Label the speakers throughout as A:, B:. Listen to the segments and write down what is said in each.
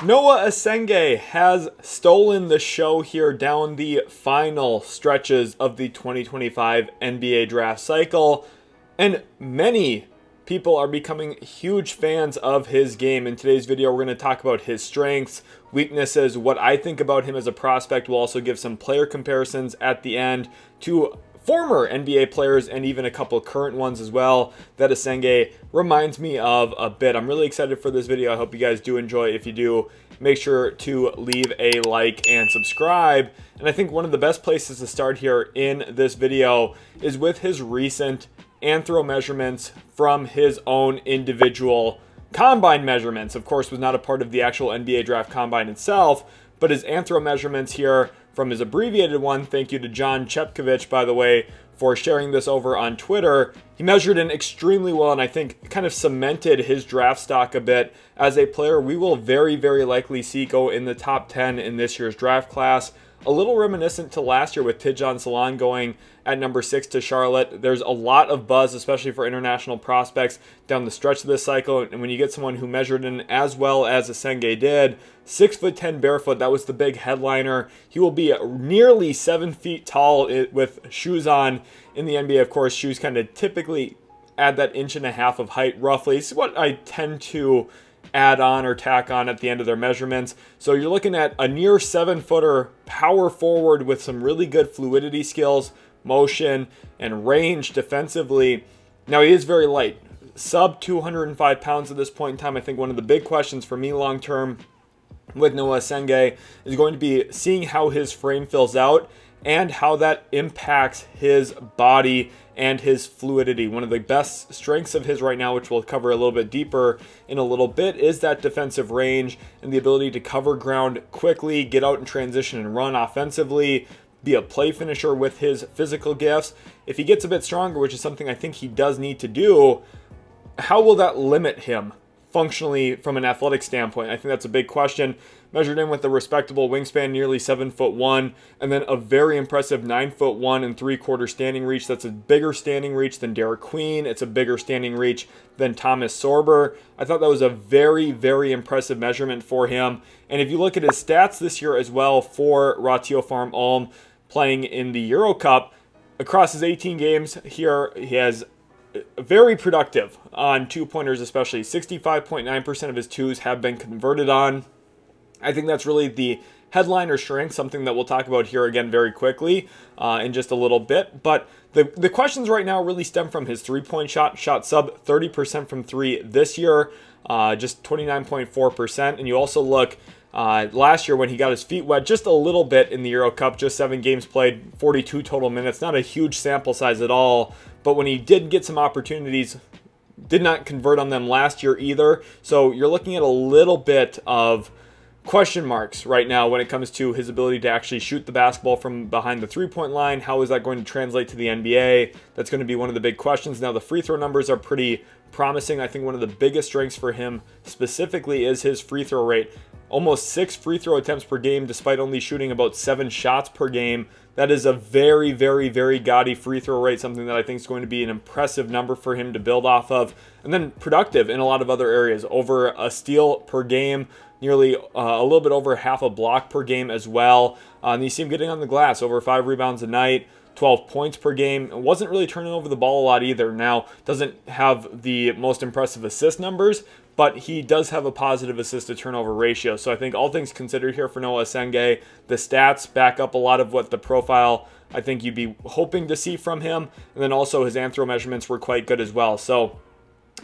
A: Noa Essengue has stolen the show here down the final stretches of the 2025 NBA draft cycle, and many people are becoming huge fans of his game. In today's video, we're going to talk about his strengths, weaknesses, what I think about him as a prospect. We'll also give some player comparisons at the end to former NBA players and even a couple current ones as well that Essengue reminds me of a bit. I'm really excited for this video. I hope you guys do enjoy. If you do, make sure to leave a like and subscribe. And I think one of the best places to start here in this video is with his recent anthro measurements from his own individual combine measurements. Of course, was not a part of the actual NBA draft combine itself, but his anthro measurements here from his abbreviated one. Thank you to John Chepkovich, by the way, for sharing this over on Twitter. He measured in extremely well, and I think kind of cemented his draft stock a bit as a player we will very, very likely see go in the top 10 in this year's draft class. A little reminiscent to last year with Tidjane Salaam going at number 6 to Charlotte. There's a lot of buzz, especially for international prospects down the stretch of this cycle. And when you get someone who measured in as well as Essengue did, 6'10" barefoot, that was the big headliner. He will be nearly 7 feet tall with shoes on in the NBA. Of course, shoes kind of typically add that 1.5 inches of height roughly. It's what I tend to add on or tack on at the end of their measurements. So you're looking at a near 7-footer power forward with some really good fluidity skills, motion, and range defensively. Now he is very light, sub 205 pounds at this point in time. I think one of the big questions for me long term with Noa Essengue is going to be seeing how his frame fills out and how that impacts his body and his fluidity. One of the best strengths of his right now, which we'll cover a little bit deeper in a little bit, is that defensive range and the ability to cover ground quickly, get out in transition and run offensively, be a play finisher with his physical gifts. If he gets a bit stronger, which is something I think he does need to do, how will that limit him functionally from an athletic standpoint? I think that's a big question. Measured in with a respectable wingspan, nearly 7'1", and then a very impressive 9'1" and 3/4 standing reach. That's a bigger standing reach than Derek Queen. It's a bigger standing reach than Thomas Sorber. I thought that was a very, very impressive measurement for him. And if you look at his stats this year as well for Ratiopharm Ulm playing in the Euro Cup, across his 18 games here, he has very productive on two-pointers especially. 65.9% of his twos have been converted on. I think that's really the headliner strength, something that we'll talk about here again very quickly in just a little bit. But the questions right now really stem from his three-point shot sub 30% from three this year, just 29.4%. And you also look last year when he got his feet wet just a little bit in the Euro Cup, just 7 games played, 42 total minutes, not a huge sample size at all. But when he did get some opportunities, did not convert on them last year either. So you're looking at a little bit of question marks right now when it comes to his ability to actually shoot the basketball from behind the three-point line. How is that going to translate to the NBA? That's going to be one of the big questions. Now, the free throw numbers are pretty promising. I think one of the biggest strengths for him specifically is his free throw rate. Almost 6 free throw attempts per game, despite only shooting about 7 shots per game. That is a very, very, very gaudy free throw rate, something that I think is going to be an impressive number for him to build off of. And then productive in a lot of other areas. Over a steal per game, nearly a little bit over half a block per game as well. And you see him getting on the glass, over 5 rebounds a night, 12 points per game. Wasn't really turning over the ball a lot either. Now, doesn't have the most impressive assist numbers, but he does have a positive assist to turnover ratio. So I think all things considered here for Noa Essengue, the stats back up a lot of what the profile I think you'd be hoping to see from him. And then also his anthro measurements were quite good as well. So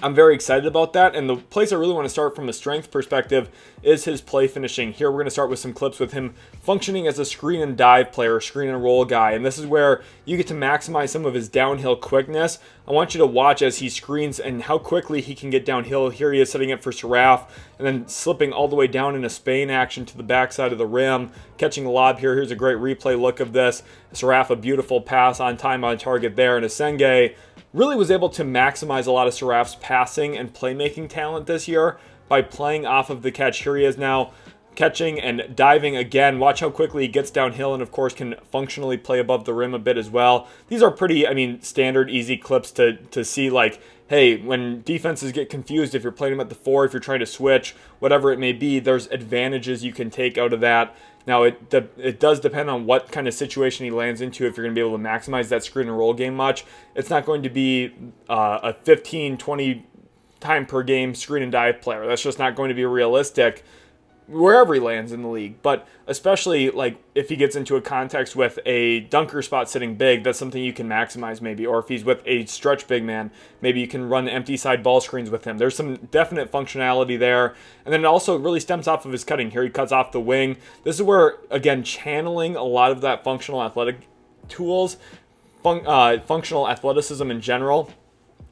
A: I'm very excited about that. And the place I really want to start from a strength perspective is his play finishing. Here we're going to start with some clips with him functioning as a screen and dive player, screen and roll guy. And this is where you get to maximize some of his downhill quickness. I want you to watch as he screens and how quickly he can get downhill. Here he is setting it for Saraf and then slipping all the way down in a Spain action to the backside of the rim, catching a lob here. Here's a great replay look of this. Saraf, a beautiful pass on time on target there. And Essengue really was able to maximize a lot of Saraf's passing and playmaking talent this year by playing off of the catch. Here he is now catching and diving again. Watch how quickly he gets downhill and, of course, can functionally play above the rim a bit as well. These are pretty, standard, easy clips to see, like, hey, when defenses get confused, if you're playing them at the 4, if you're trying to switch, whatever it may be, there's advantages you can take out of that. Now, it does depend on what kind of situation he lands into if you're going to be able to maximize that screen and roll game much. It's not going to be a 15, 20 time per game screen and dive player. That's just not going to be realistic wherever he lands in the league. But especially like if he gets into a context with a dunker spot sitting big, that's something you can maximize maybe. Or if he's with a stretch big man, maybe you can run empty side ball screens with him. There's some definite functionality there. And then it also really stems off of his cutting. Here he cuts off the wing. This is where, again, channeling a lot of that functional athletic tools, functional athleticism in general,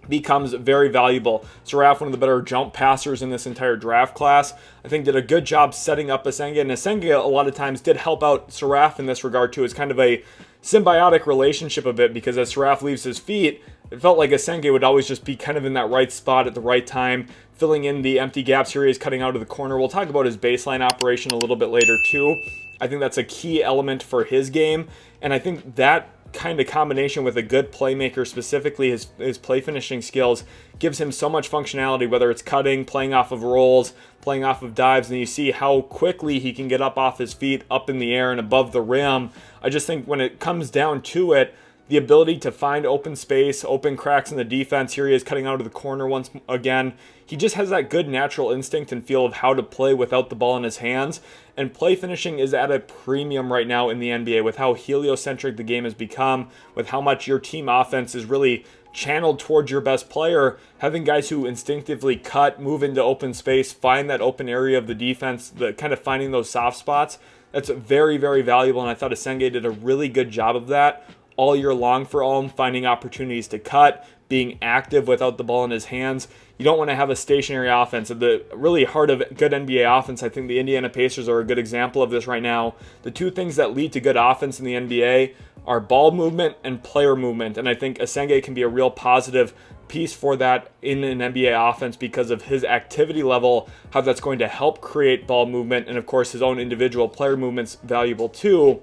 A: becomes very valuable. Saraf, one of the better jump passers in this entire draft class, I think did a good job setting up Essengue. And Essengue a lot of times did help out Saraf in this regard too. It's kind of a symbiotic relationship a bit, because as Saraf leaves his feet, it felt like Essengue would always just be kind of in that right spot at the right time, filling in the empty gaps here. He's cutting out of the corner. We'll talk about his baseline operation a little bit later too. I think that's a key element for his game. And I think that kind of combination with a good playmaker, specifically his play finishing skills, gives him so much functionality, whether it's cutting, playing off of rolls, playing off of dives, and you see how quickly he can get up off his feet, up in the air and above the rim. I just think when it comes down to it, the ability to find open space, open cracks in the defense. Here he is cutting out of the corner once again. He just has that good natural instinct and feel of how to play without the ball in his hands. And play finishing is at a premium right now in the NBA with how heliocentric the game has become, with how much your team offense is really channeled towards your best player. Having guys who instinctively cut, move into open space, find that open area of the defense, the kind of finding those soft spots, that's very, very valuable. And I thought Essengue did a really good job of that all year long for Ulm, finding opportunities to cut, being active without the ball in his hands. You don't want to have a stationary offense. At the really heart of good NBA offense, I think the Indiana Pacers are a good example of this right now. The two things that lead to good offense in the NBA are ball movement and player movement. And I think Essengue can be a real positive piece for that in an NBA offense because of his activity level, how that's going to help create ball movement. And of course, his own individual player movement's valuable too.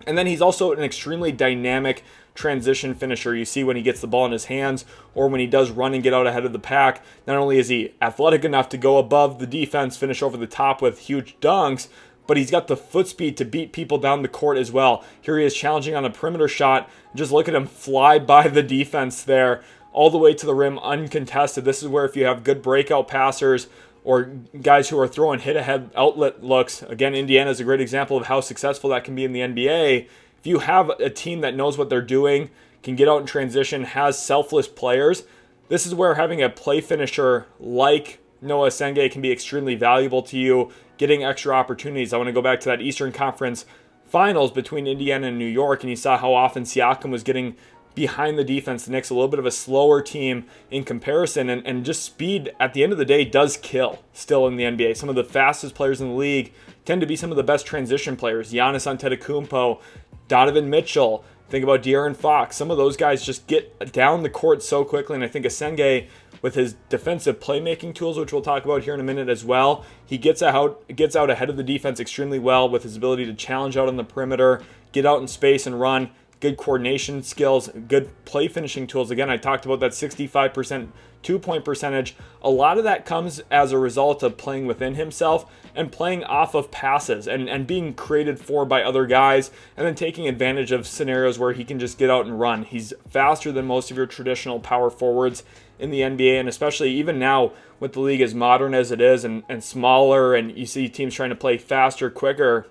A: And then he's also an extremely dynamic transition finisher. You see when he gets the ball in his hands or when he does run and get out ahead of the pack, not only is he athletic enough to go above the defense, finish over the top with huge dunks, but he's got the foot speed to beat people down the court as well. Here he is challenging on a perimeter shot. Just look at him fly by the defense there all the way to the rim uncontested. This is where if you have good breakout passers or guys who are throwing hit-ahead outlet looks. Again, Indiana is a great example of how successful that can be in the NBA. If you have a team that knows what they're doing, can get out in transition, has selfless players, this is where having a play finisher like Noa Essengue can be extremely valuable to you, getting extra opportunities. I want to go back to that Eastern Conference Finals between Indiana and New York, and you saw how often Siakam was getting behind the defense. The Knicks, a little bit of a slower team in comparison, and just speed at the end of the day does kill still in the NBA. Some of the fastest players in the league tend to be some of the best transition players. Giannis Antetokounmpo, Donovan Mitchell, think about De'Aaron Fox. Some of those guys just get down the court so quickly, and I think Essengue, with his defensive playmaking tools, which we'll talk about here in a minute as well, he gets out ahead of the defense extremely well with his ability to challenge out on the perimeter, get out in space and run. Good coordination skills, good play finishing tools. Again, I talked about that 65% two-point percentage. A lot of that comes as a result of playing within himself and playing off of passes and being created for by other guys and then taking advantage of scenarios where he can just get out and run. He's faster than most of your traditional power forwards in the NBA, and especially even now with the league as modern as it is and smaller, and you see teams trying to play faster, quicker.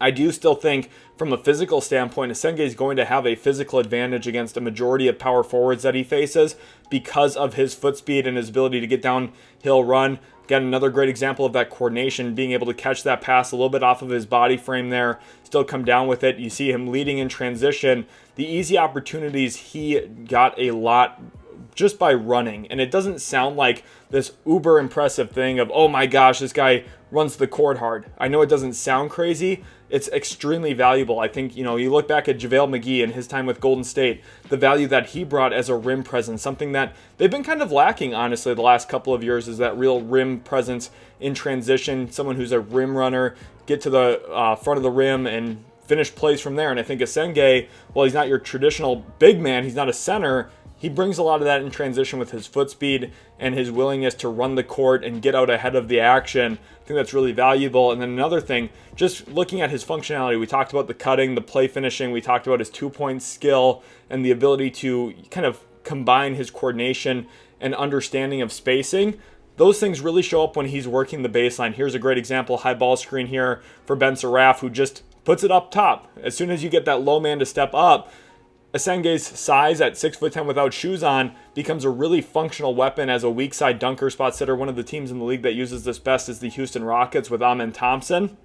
A: I do still think from a physical standpoint, Essengue is going to have a physical advantage against a majority of power forwards that he faces because of his foot speed and his ability to get downhill run. Again, another great example of that coordination, being able to catch that pass a little bit off of his body frame there, still come down with it. You see him leading in transition. The easy opportunities, he got a lot just by running. And it doesn't sound like this uber impressive thing of, oh my gosh, this guy runs the court hard. I know it doesn't sound crazy. It's extremely valuable. I think, you look back at JaVale McGee and his time with Golden State, the value that he brought as a rim presence, something that they've been kind of lacking, honestly, the last couple of years, is that real rim presence in transition, someone who's a rim runner, get to the front of the rim and finish plays from there. And I think Essengue, while he's not your traditional big man, he's not a center, he brings a lot of that in transition with his foot speed and his willingness to run the court and get out ahead of the action. I think that's really valuable. And then another thing, just looking at his functionality, we talked about the cutting, the play finishing, we talked about his 2-point skill and the ability to kind of combine his coordination and understanding of spacing. Those things really show up when he's working the baseline. Here's a great example, high ball screen here for Ben Saraf, who just puts it up top. As soon as you get that low man to step up, Essengue's size at 6'10" without shoes on becomes a really functional weapon as a weak side dunker spot sitter. One of the teams in the league that uses this best is the Houston Rockets with Amen Thompson.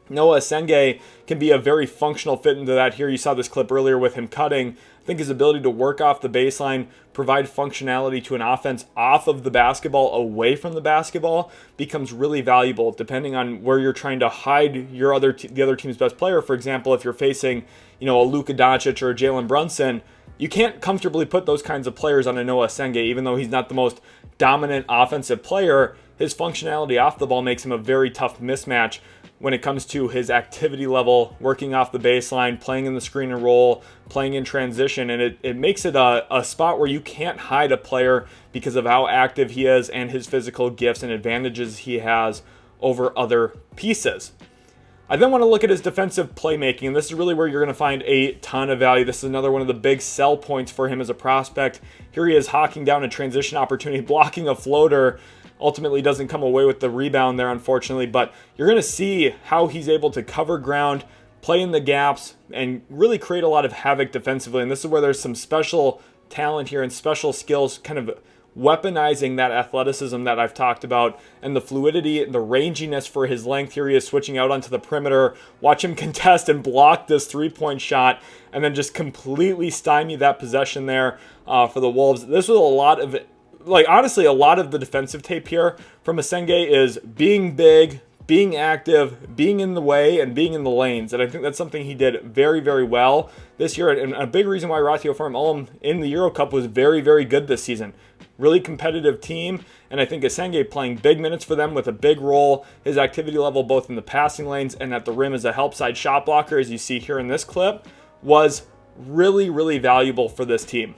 A: Noa Essengue can be a very functional fit into that. Here you saw this clip earlier with him cutting. I think his ability to work off the baseline, provide functionality to an offense off of the basketball, away from the basketball, becomes really valuable depending on where you're trying to hide your the other team's best player. For example, if you're facing, a Luka Doncic or a Jalen Brunson, you can't comfortably put those kinds of players on a Noa Essengue, even though he's not the most dominant offensive player. His functionality off the ball makes him a very tough mismatch when it comes to his activity level, working off the baseline, playing in the screen and roll, playing in transition, and it makes it a spot where you can't hide a player because of how active he is and his physical gifts and advantages he has over other pieces. I then want to look at his defensive playmaking, and this is really where you're going to find a ton of value. This is another one of the big sell points for him as a prospect. Here he is hawking down a transition opportunity, blocking a floater. Ultimately doesn't come away with the rebound there, unfortunately, but you're going to see how he's able to cover ground, play in the gaps, and really create a lot of havoc defensively. And this is where there's some special talent here and special skills, kind of weaponizing that athleticism that I've talked about and the fluidity, the ranginess for his length. Here he is switching out onto the perimeter. Watch him contest and block this three-point shot and then just completely stymie that possession there for the Wolves. This was a lot of honestly, a lot of the defensive tape here from Essengue is being big, being active, being in the way, and being in the lanes. And I think that's something he did very, very well this year. And a big reason why Ratio Farm Ulm in the Euro Cup was very, very good this season. Really competitive team. And I think Essengue playing big minutes for them with a big role. His activity level both in the passing lanes and at the rim as a help side shot blocker, as you see here in this clip, was really, really valuable for this team.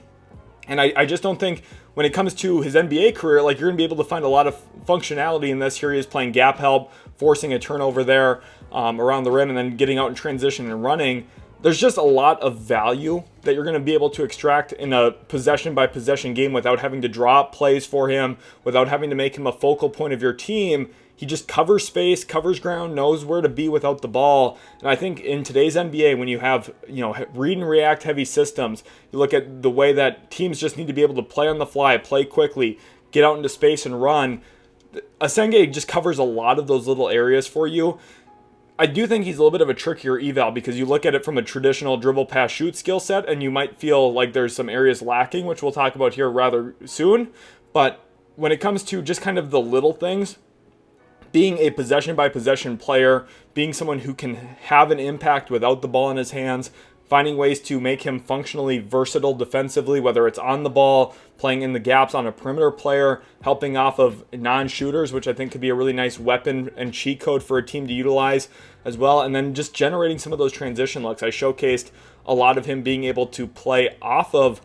A: And I just don't think when it comes to his NBA career, you're going to be able to find a lot of functionality in this. Here he is playing gap help, forcing a turnover there around the rim, and then getting out in transition and running. There's just a lot of value that you're going to be able to extract in a possession-by-possession game without having to draw up plays for him, without having to make him a focal point of your team. He just covers space, covers ground, knows where to be without the ball. And I think in today's NBA, when you have, read and react heavy systems, you look at the way that teams just need to be able to play on the fly, play quickly, get out into space and run. Essengue just covers a lot of those little areas for you. I do think he's a little bit of a trickier eval because you look at it from a traditional dribble, pass, shoot skill set, and you might feel like there's some areas lacking, which we'll talk about here rather soon. But when it comes to just kind of the little things, being a possession-by-possession player, being someone who can have an impact without the ball in his hands, finding ways to make him functionally versatile defensively, whether it's on the ball, playing in the gaps on a perimeter player, helping off of non-shooters, which I think could be a really nice weapon and cheat code for a team to utilize as well, and then just generating some of those transition looks. I showcased a lot of him being able to play off of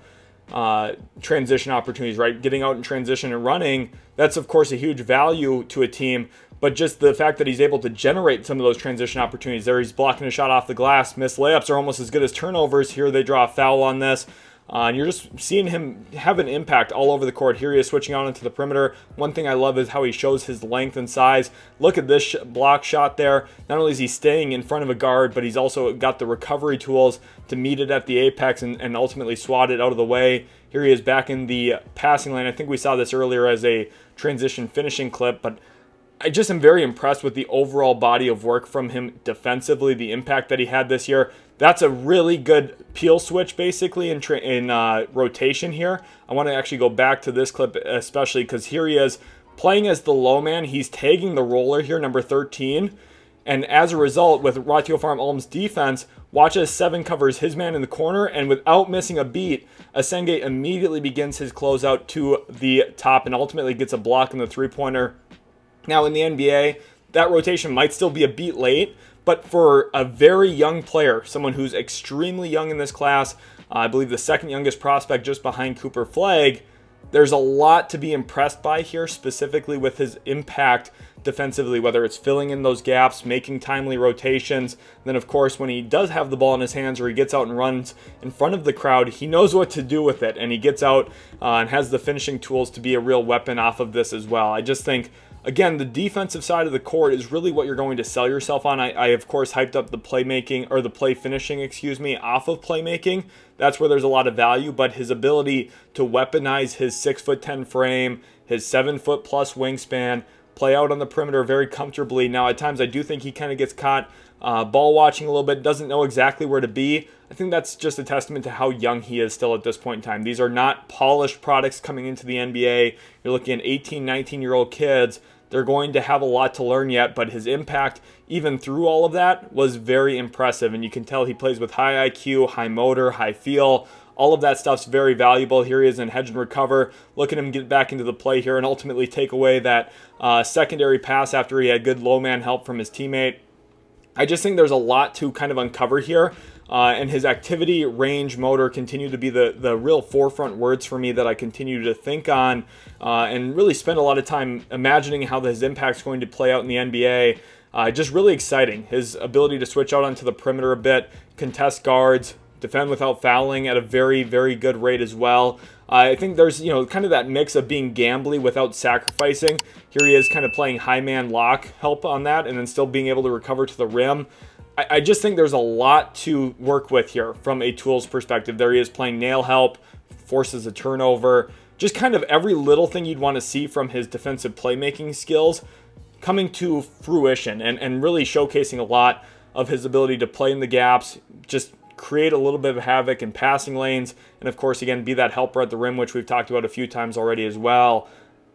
A: transition opportunities, right? Getting out in transition and running, that's of course a huge value to a team, but just the fact that he's able to generate some of those transition opportunities there. He's blocking a shot off the glass. Missed layups are almost as good as turnovers. Here they draw a foul on this. And you're just seeing him have an impact all over the court. Here he is switching out into the perimeter. One thing I love is how he shows his length and size. Look at this block shot there. Not only is he staying in front of a guard, but he's also got the recovery tools to meet it at the apex and ultimately swat it out of the way. Here he is back in the passing lane. I think we saw this earlier as a transition finishing clip, but I just am very impressed with the overall body of work from him defensively, the impact that he had this year. That's a really good peel switch, basically, in rotation here. I want to actually go back to this clip, especially because here he is playing as the low man. He's tagging the roller here, number 13. And as a result, with Ratio Farm Ulm's defense, watch as 7 covers his man in the corner, and without missing a beat, Essengue immediately begins his closeout to the top and ultimately gets a block in the three-pointer. Now, in the NBA, that rotation might still be a beat late, but for a very young player, someone who's extremely young in this class, I believe the second youngest prospect just behind Cooper Flagg. There's a lot to be impressed by here, specifically with his impact defensively, whether it's filling in those gaps, making timely rotations. Then, of course, when he does have the ball in his hands or he gets out and runs in front of the crowd, he knows what to do with it, and he gets out and has the finishing tools to be a real weapon off of this as well. I just think, again, the defensive side of the court is really what you're going to sell yourself on. I of course, hyped up the playmaking, or the play finishing, off of playmaking. That's where there's a lot of value, but his ability to weaponize his 6'10" frame, his 7-foot plus wingspan, play out on the perimeter very comfortably. Now, at times, I do think he kind of gets caught ball watching a little bit, doesn't know exactly where to be. I think that's just a testament to how young he is still at this point in time. These are not polished products coming into the NBA. You're looking at 18, 19-year-old kids. They're going to have a lot to learn yet, but his impact, even through all of that, was very impressive. And you can tell he plays with high IQ, high motor, high feel. All of that stuff's very valuable. Here he is in hedge and recover. Look at him get back into the play here and ultimately take away that secondary pass after he had good low man help from his teammate. I just think there's a lot to kind of uncover here. And his activity, range, motor continue to be the real forefront words for me that I continue to think on and really spend a lot of time imagining how his impact's going to play out in the NBA. Just really exciting. His ability to switch out onto the perimeter a bit, contest guards, defend without fouling at a very, very good rate as well. I think there's, kind of that mix of being gambly without sacrificing. Here he is kind of playing high man lock help on that and then still being able to recover to the rim. I just think there's a lot to work with here from a tools perspective. There he is playing nail help, forces a turnover, just kind of every little thing you'd want to see from his defensive playmaking skills coming to fruition and really showcasing a lot of his ability to play in the gaps, just create a little bit of havoc in passing lanes, and of course, again, be that helper at the rim, which we've talked about a few times already as well.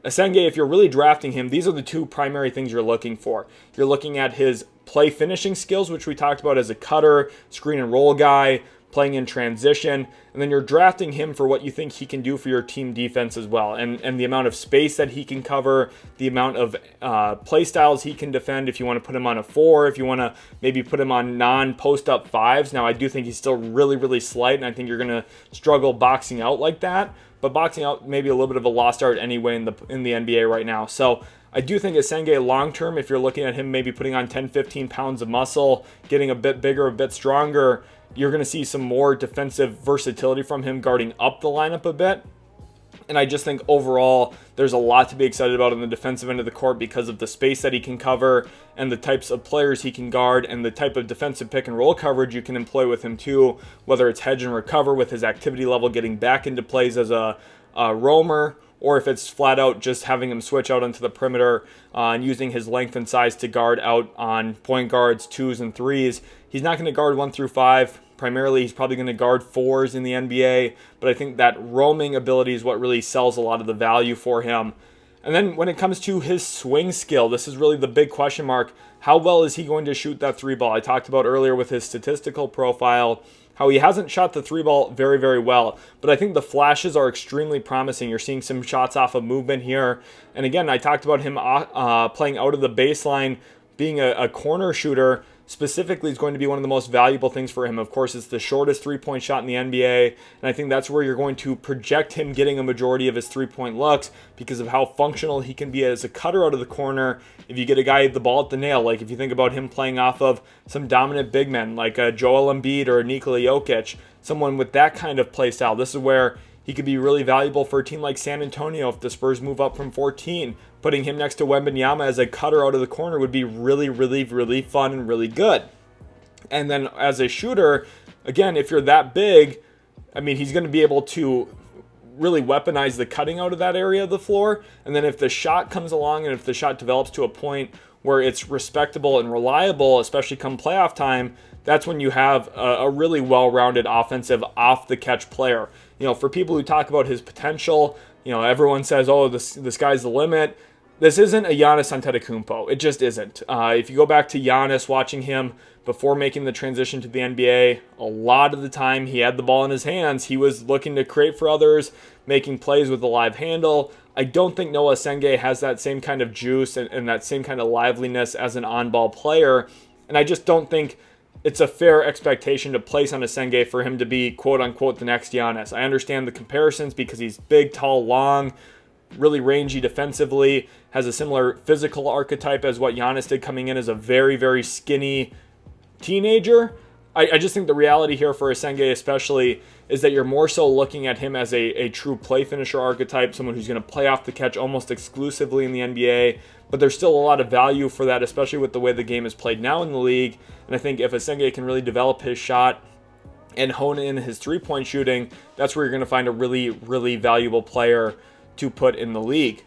A: Essengue, if you're really drafting him, these are the two primary things you're looking for. You're looking at his play finishing skills, which we talked about as a cutter, screen and roll guy, playing in transition, and then you're drafting him for what you think he can do for your team defense as well, and the amount of space that he can cover, the amount of play styles he can defend. If you want to put him on a 4, if you want to maybe put him on non-post-up 5s. Now, I do think he's still really, really slight, and I think you're going to struggle boxing out like that, but boxing out maybe a little bit of a lost art anyway in the NBA right now. So I do think Essengue long-term, if you're looking at him maybe putting on 10, 15 pounds of muscle, getting a bit bigger, a bit stronger, you're going to see some more defensive versatility from him guarding up the lineup a bit. And I just think overall, there's a lot to be excited about on the defensive end of the court because of the space that he can cover and the types of players he can guard and the type of defensive pick and roll coverage you can employ with him too, whether it's hedge and recover with his activity level getting back into plays as a roamer, or if it's flat out just having him switch out onto the perimeter and using his length and size to guard out on point guards, 2s and 3s. He's not going to guard 1 through 5. Primarily, he's probably going to guard 4s in the NBA, but I think that roaming ability is what really sells a lot of the value for him. And then when it comes to his swing skill, this is really the big question mark. How well is he going to shoot that 3 ball? I talked about earlier with his statistical profile, how he hasn't shot the 3 ball very, very well. But I think the flashes are extremely promising. You're seeing some shots off of movement here. And again, I talked about him playing out of the baseline, being a corner shooter. Specifically is going to be one of the most valuable things for him. Of course, it's the shortest three-point shot in the NBA, and I think that's where you're going to project him getting a majority of his three-point looks because of how functional he can be as a cutter out of the corner. If you get a guy the ball at the nail, like if you think about him playing off of some dominant big men like Joel Embiid or Nikola Jokic, someone with that kind of play style, this is where he could be really valuable for a team like San Antonio if the Spurs move up from 14. Putting him next to Wembanyama as a cutter out of the corner would be really, really, really fun and really good. And then as a shooter, again, if you're that big, I mean, he's going to be able to really weaponize the cutting out of that area of the floor. And then if the shot comes along and if the shot develops to a point where it's respectable and reliable, especially come playoff time, that's when you have a really well-rounded offensive off-the-catch player. For people who talk about his potential, everyone says, oh, the sky's the limit. This isn't a Giannis Antetokounmpo. It just isn't. If you go back to Giannis, watching him before making the transition to the NBA, a lot of the time he had the ball in his hands. He was looking to create for others, making plays with a live handle. I don't think Noa Essengue has that same kind of juice and that same kind of liveliness as an on-ball player. And I just don't think it's a fair expectation to place on Essengue for him to be quote-unquote the next Giannis. I understand the comparisons because he's big, tall, long, really rangy defensively, has a similar physical archetype as what Giannis did coming in as a very, very skinny teenager. I just think the reality here for Essengue especially is that you're more so looking at him as a true play finisher archetype, someone who's going to play off the catch almost exclusively in the NBA, but there's still a lot of value for that, especially with the way the game is played now in the league. And I think if Essengue can really develop his shot and hone in his three-point shooting, that's where you're going to find a really, really valuable player to put in the league.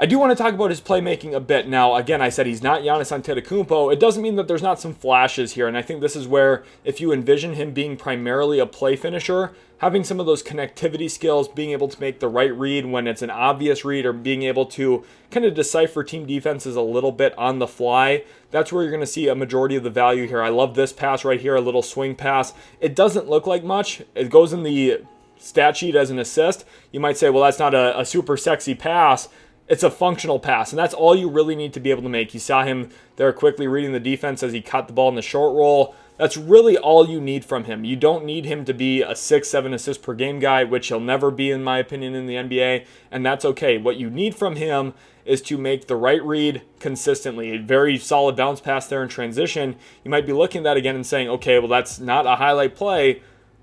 A: I do want to talk about his playmaking a bit. Now, again, I said he's not Giannis Antetokounmpo. It doesn't mean that there's not some flashes here, and I think this is where, if you envision him being primarily a play finisher, having some of those connectivity skills, being able to make the right read when it's an obvious read, or being able to kind of decipher team defenses a little bit on the fly, that's where you're going to see a majority of the value here. I love this pass right here, a little swing pass. It doesn't look like much. It goes in the stat sheet as an assist. You might say, well, that's not a super sexy pass. It's a functional pass, and that's all you really need to be able to make. You saw him there quickly reading the defense as he caught the ball in the short roll. That's really all you need from him. You don't need him to be a 6-7 assist per game guy, which he'll never be, in my opinion, in the NBA, and that's okay. What you need from him is to make the right read consistently. A very solid bounce pass there in transition. You might be looking at that again and saying, okay, well, that's not a highlight play.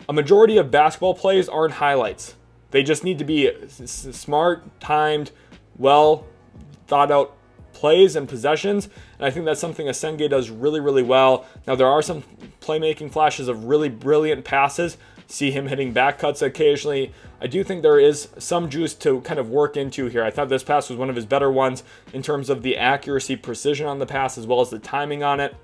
A: A majority of basketball plays aren't highlights. They just need to be smart, timed, well thought out plays and possessions, and I think that's something Essengue does really, really well. Now, there are some playmaking flashes of really brilliant passes. See him hitting back cuts occasionally. I do think there is some juice to kind of work into here. I thought this pass was one of his better ones in terms of the accuracy, precision on the pass, as well as the timing on it.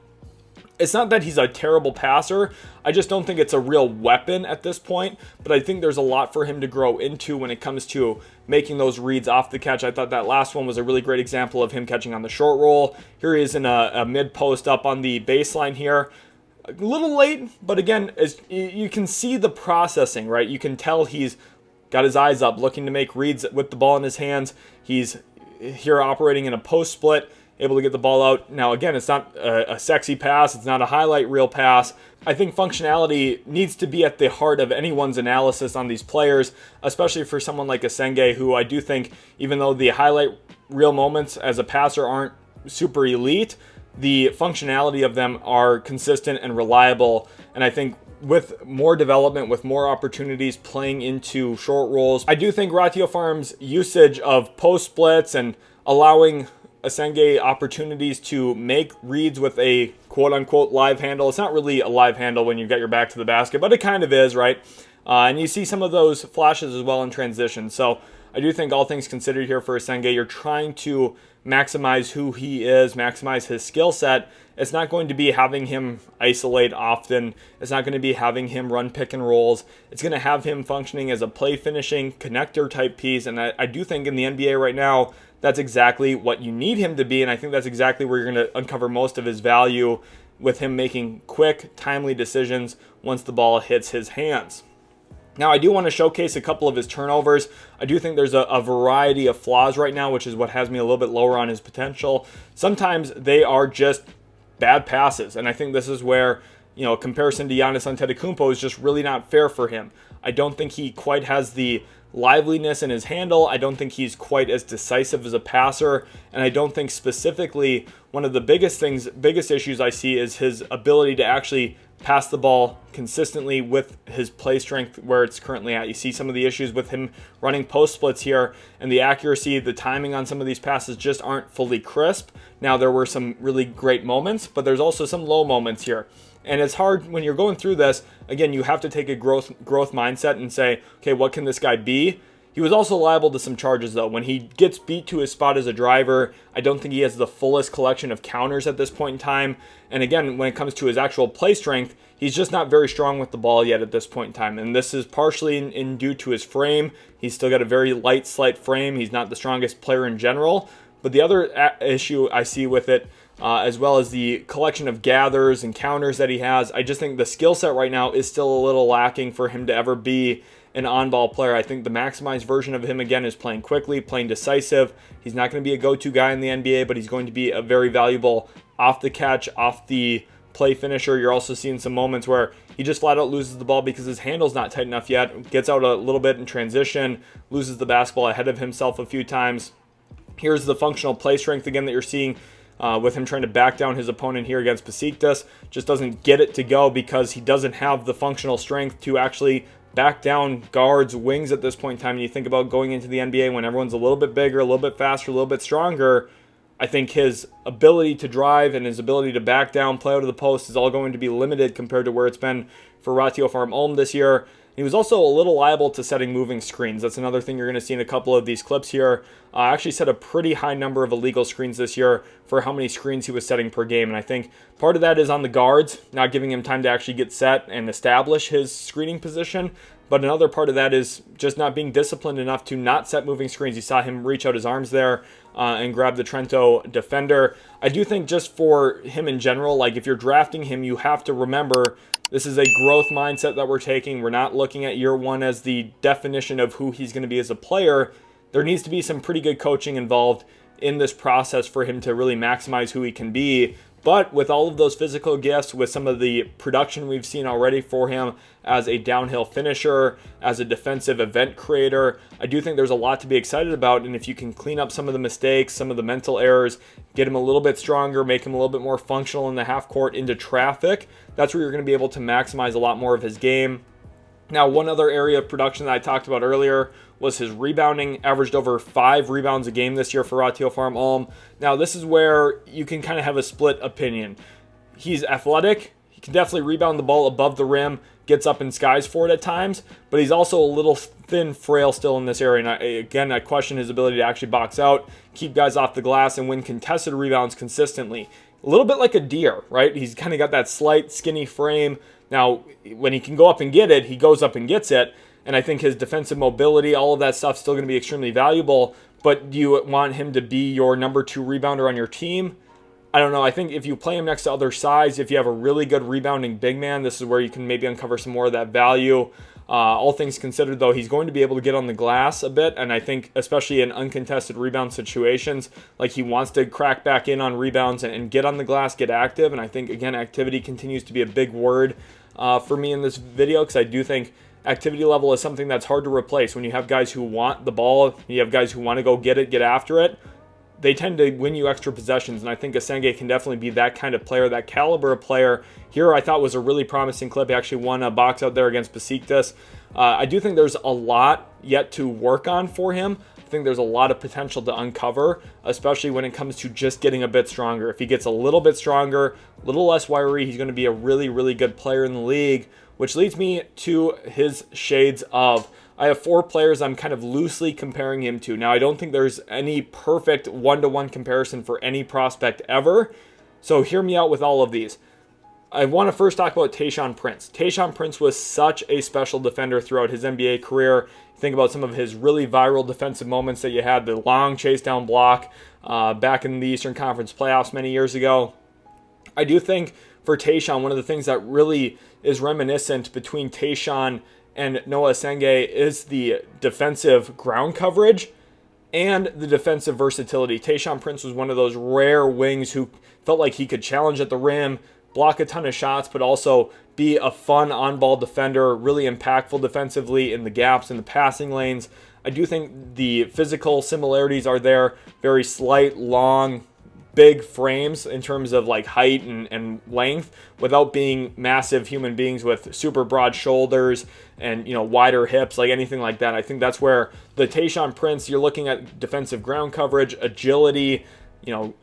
A: It's not that he's a terrible passer. I just don't think it's a real weapon at this point, but I think there's a lot for him to grow into when it comes to making those reads off the catch. I thought that last one was a really great example of him catching on the short roll. Here he is in a mid-post up on the baseline here. A little late, but again, as you can see the processing, right? You can tell he's got his eyes up, looking to make reads with the ball in his hands. He's here operating in a post split, able to get the ball out. Now, again, it's not a sexy pass. It's not a highlight reel pass. I think functionality needs to be at the heart of anyone's analysis on these players, especially for someone like Essengue, who I do think, even though the highlight reel moments as a passer aren't super elite, the functionality of them are consistent and reliable. And I think with more development, with more opportunities playing into short rolls, I do think Ratio Farm's usage of post splits and allowing Essengue opportunities to make reads with a quote-unquote live handle. It's not really a live handle when you've got your back to the basket, but it kind of is, right? And you see some of those flashes as well in transition. So I do think, all things considered here for Essengue, you're trying to maximize who he is, maximize his skill set. It's not going to be having him isolate often. It's not going to be having him run pick and rolls. It's going to have him functioning as a play finishing connector type piece. And I do think in the NBA right now, that's exactly what you need him to be, and I think that's exactly where you're going to uncover most of his value, with him making quick, timely decisions once the ball hits his hands. Now, I do want to showcase a couple of his turnovers. I do think there's a variety of flaws right now, which is what has me a little bit lower on his potential. Sometimes they are just bad passes, and I think this is where, a comparison to Giannis Antetokounmpo is just really not fair for him. I don't think he quite has the liveliness in his handle. I don't think he's quite as decisive as a passer, and I don't think specifically one of the biggest issues I see is his ability to actually pass the ball consistently with his play strength where it's currently at. You see some of the issues with him running post splits here, and the accuracy, the timing on some of these passes just aren't fully crisp. Now, there were some really great moments, but there's also some low moments here. And it's hard when you're going through this. Again, you have to take a growth mindset and say, okay, what can this guy be? He was also liable to some charges, though. When he gets beat to his spot as a driver, I don't think he has the fullest collection of counters at this point in time. And again, when it comes to his actual play strength, he's just not very strong with the ball yet at this point in time. And this is partially in due to his frame. He's still got a very light, slight frame. He's not the strongest player in general. But the other issue I see with it, as well as the collection of gathers and counters that he has, I just think the skill set right now is still a little lacking for him to ever be an on-ball player. I think the maximized version of him, again, is playing quickly, playing decisive. He's not going to be a go-to guy in the NBA, but he's going to be a very valuable off the catch, off the play finisher. You're also seeing some moments where he just flat out loses the ball because his handle's not tight enough yet, gets out a little bit in transition, loses the basketball ahead of himself a few times. Here's the functional play strength again that you're seeing with him trying to back down his opponent here against Besiktas. Just doesn't get it to go because he doesn't have the functional strength to actually back down guards, wings at this point in time. And you think about going into the NBA when everyone's a little bit bigger, a little bit faster, a little bit stronger. I think his ability to drive and his ability to back down, play out of the post is all going to be limited compared to where it's been for Ratio Farm Ulm this year. He was also a little liable to setting moving screens. That's another thing you're going to see in a couple of these clips here. Actually set a pretty high number of illegal screens this year for how many screens he was setting per game. And I think part of that is on the guards, not giving him time to actually get set and establish his screening position. But another part of that is just not being disciplined enough to not set moving screens. You saw him reach out his arms there and grab the Trento defender. I do think just for him in general, like if you're drafting him, you have to remember this is a growth mindset that we're taking. We're not looking at year one as the definition of who he's going to be as a player. There needs to be some pretty good coaching involved in this process for him to really maximize who he can be. But with all of those physical gifts, with some of the production we've seen already for him as a downhill finisher, as a defensive event creator, I do think there's a lot to be excited about. And if you can clean up some of the mistakes, some of the mental errors, get him a little bit stronger, make him a little bit more functional in the half court into traffic, that's where you're going to be able to maximize a lot more of his game. Now, one other area of production that I talked about earlier was his rebounding. Averaged over 5 rebounds a game this year for Ratio Farm Ulm. Now, this is where you can kind of have a split opinion. He's athletic. He can definitely rebound the ball above the rim, gets up in skies for it at times, but he's also a little thin, frail still in this area. And I question his ability to actually box out, keep guys off the glass, and win contested rebounds consistently. A little bit like a deer, right? He's kind of got that slight, skinny frame. Now, when he can go up and get it, he goes up and gets it. And I think his defensive mobility, all of that stuff is still going to be extremely valuable. But do you want him to be your number 2 rebounder on your team? I don't know. I think if you play him next to other size, if you have a really good rebounding big man, this is where you can maybe uncover some more of that value. All things considered, though, he's going to be able to get on the glass a bit. And I think especially in uncontested rebound situations, like he wants to crack back in on rebounds and get on the glass, get active. And I think, again, activity continues to be a big word for me in this video, because I do think activity level is something that's hard to replace. When you have guys who want the ball, you have guys who want to go get it, get after it, they tend to win you extra possessions. And I think Essengue can definitely be that kind of player, that caliber of player. Here I thought was a really promising clip. He actually won a box out there against Besiktas. I do think there's a lot yet to work on for him. I think there's a lot of potential to uncover, especially when it comes to just getting a bit stronger. If he gets a little bit stronger, a little less wiry, he's going to be a really, really good player in the league, which leads me to his shades of. I have 4 players I'm kind of loosely comparing him to. Now, I don't think there's any perfect one-to-one comparison for any prospect ever, so hear me out with all of these. I want to first talk about Tayshaun Prince. Tayshaun Prince was such a special defender throughout his NBA career. Think about some of his really viral defensive moments that you had, the long chase down block back in the Eastern Conference playoffs many years ago. I do think for Tayshaun, one of the things that really is reminiscent between Tayshaun and Noa Essengue is the defensive ground coverage and the defensive versatility. Tayshaun Prince was one of those rare wings who felt like he could challenge at the rim, block a ton of shots, but also be a fun on-ball defender, really impactful defensively in the gaps, in the passing lanes. I do think the physical similarities are there, very slight, long, big frames in terms of like height and length, without being massive human beings with super broad shoulders and, you know, wider hips, like anything like that. I think that's where the Tayshaun Prince, you're looking at defensive ground coverage, agility, you know,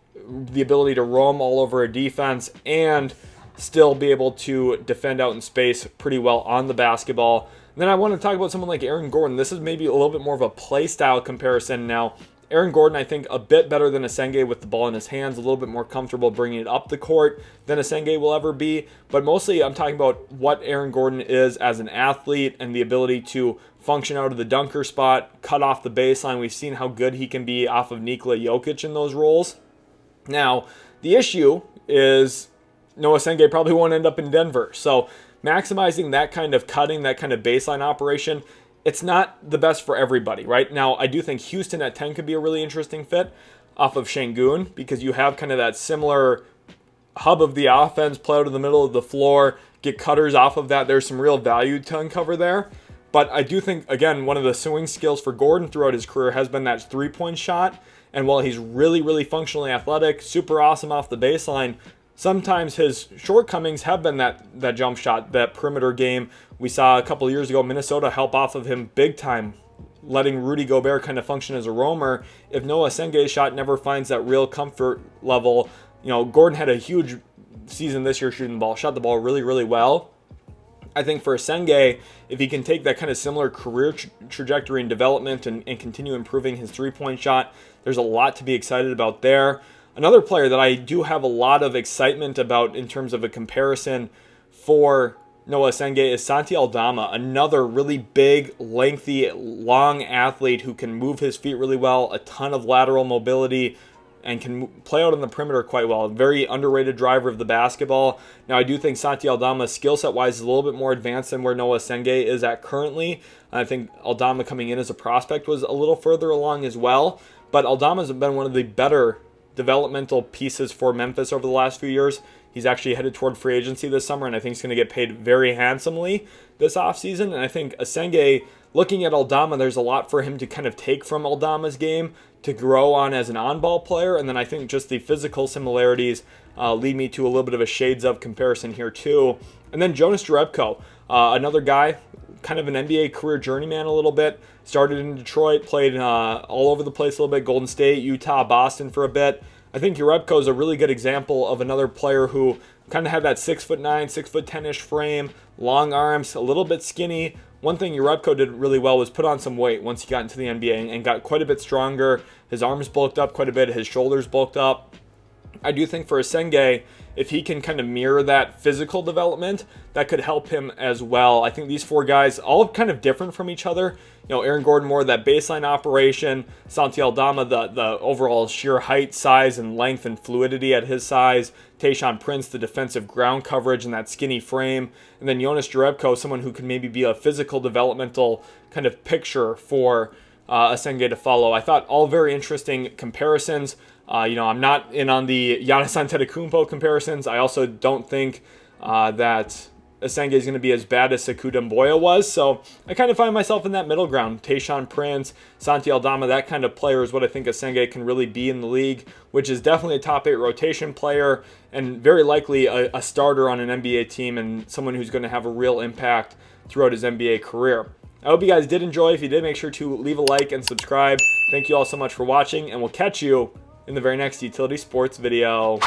A: the ability to roam all over a defense and still be able to defend out in space pretty well on the basketball. And then I want to talk about someone like Aaron Gordon. This is maybe a little bit more of a play style comparison. Now, Aaron Gordon, I think, a bit better than Essengue with the ball in his hands, a little bit more comfortable bringing it up the court than Essengue will ever be. But mostly I'm talking about what Aaron Gordon is as an athlete and the ability to function out of the dunker spot, cut off the baseline. We've seen how good he can be off of Nikola Jokic in those roles. Now, the issue is Noa Essengue probably won't end up in Denver. So maximizing that kind of cutting, that kind of baseline operation, it's not the best for everybody, right? Now, I do think Houston at 10 could be a really interesting fit off of Şengün, because you have kind of that similar hub of the offense, play out in the middle of the floor, get cutters off of that. There's some real value to uncover there. But I do think, again, one of the swing skills for Gordon throughout his career has been that three-point shot. And while he's really, really functionally athletic, super awesome off the baseline, sometimes his shortcomings have been that jump shot, that perimeter game. We saw a couple of years ago Minnesota help off of him big time, letting Rudy Gobert kind of function as a roamer. If Noa Essenge's shot never finds that real comfort level, Gordon had a huge season this year shooting the ball, shot the ball really, really well. I think for Essengue, if he can take that kind of similar career trajectory and development and continue improving his three-point shot, there's a lot to be excited about there. Another player that I do have a lot of excitement about in terms of a comparison for Noa Essengue is Santi Aldama, another really big, lengthy, long athlete who can move his feet really well, a ton of lateral mobility, and can play out on the perimeter quite well. A very underrated driver of the basketball. Now, I do think Santi Aldama, skill set wise, is a little bit more advanced than where Noa Essengue is at currently. I think Aldama coming in as a prospect was a little further along as well. But Aldama's been one of the better developmental pieces for Memphis over the last few years. He's actually headed toward free agency this summer, and I think he's going to get paid very handsomely this offseason. And I think Essengue, looking at Aldama, there's a lot for him to kind of take from Aldama's game to grow on as an on-ball player. And then I think just the physical similarities lead me to a little bit of a shades of comparison here too. And then Jonas Jerebko, another guy, kind of an NBA career journeyman a little bit. Started in Detroit, played all over the place a little bit, Golden State, Utah, Boston for a bit. I think Jerebko is a really good example of another player who kind of had that 6'9", 6'10"-ish frame, long arms, a little bit skinny. One thing Jerebko did really well was put on some weight once he got into the NBA and got quite a bit stronger. His arms bulked up quite a bit, his shoulders bulked up. I do think for Essengue, if he can kind of mirror that physical development, that could help him as well. I think these four guys, all kind of different from each other. Aaron Gordon more that baseline operation, Santi Aldama the overall sheer height, size, and length and fluidity at his size, Tayshaun Prince the defensive ground coverage and that skinny frame, and then Jonas Jerebko, someone who can maybe be a physical developmental kind of picture for Essengue to follow. I thought all very interesting comparisons. I'm not in on the Giannis Antetokounmpo comparisons. I also don't think that Essengue is going to be as bad as Sekou Doumbouya was. So I kind of find myself in that middle ground. Tayshaun Prince, Santi Aldama, that kind of player is what I think Essengue can really be in the league, which is definitely a top 8 rotation player and very likely a starter on an NBA team and someone who's going to have a real impact throughout his NBA career. I hope you guys did enjoy. If you did, make sure to leave a like and subscribe. Thank you all so much for watching, and we'll catch you in the very next Utility Sports video.